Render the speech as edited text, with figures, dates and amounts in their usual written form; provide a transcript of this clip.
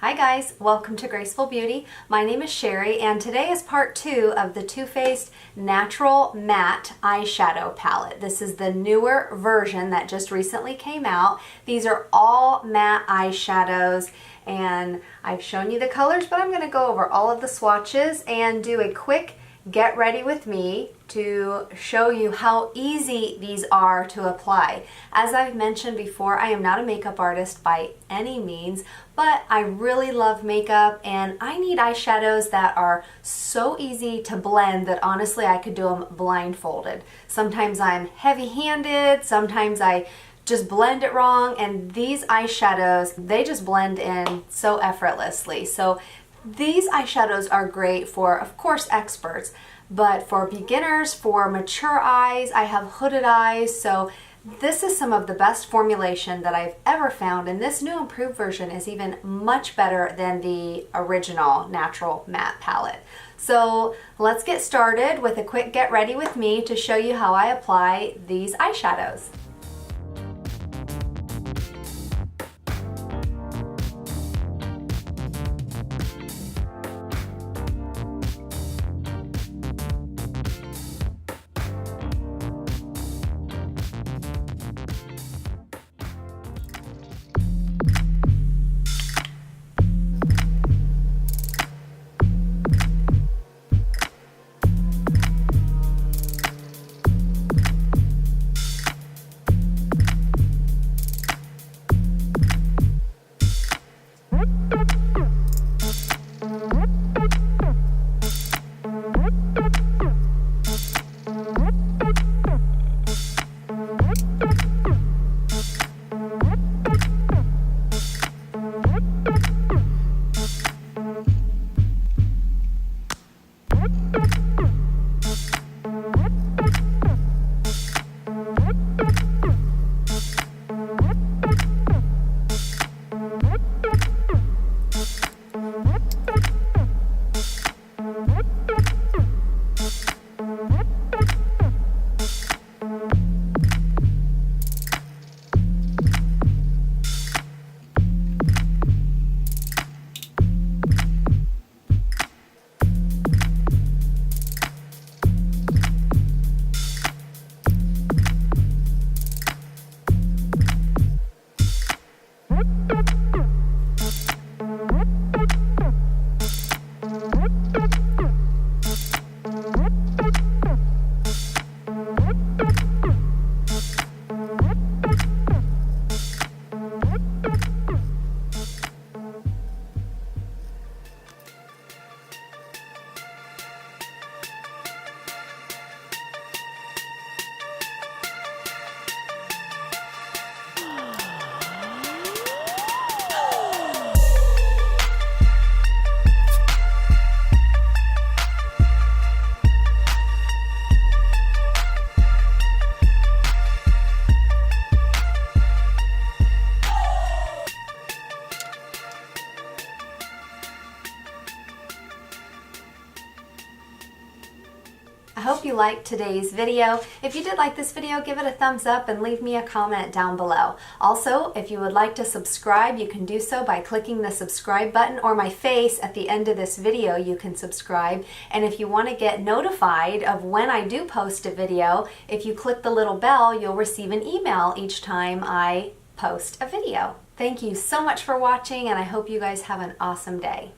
Hi guys, welcome to Graceful Beauty. My name is Sherry and today is part 2 of the Too Faced Natural Matte Eyeshadow Palette. This is the newer version that just recently came out. These are all matte eyeshadows and I've shown you the colors, but I'm going to go over all of the swatches and do a quick get ready with me to show you how easy these are to apply. As I've mentioned before, I am not a makeup artist by any means, but I really love makeup and I need eyeshadows that are so easy to blend that honestly I could do them blindfolded. Sometimes I'm heavy-handed, sometimes I just blend it wrong, and these eyeshadows, they just blend in so effortlessly. So these eyeshadows are great for, of course, experts, but for beginners, for mature eyes, I have hooded eyes, so this is some of the best formulation that I've ever found, and this new improved version is even much better than the original natural matte palette. So let's get started with a quick get ready with me to show you how I apply these eyeshadows. I hope you liked today's video. If you did like this video, give it a thumbs up and leave me a comment down below. Also, if you would like to subscribe, you can do so by clicking the subscribe button or my face at the end of this video. You can subscribe. And if you want to get notified of when I do post a video, if you click the little bell, you'll receive an email each time I post a video. Thank you so much for watching, and I hope you guys have an awesome day.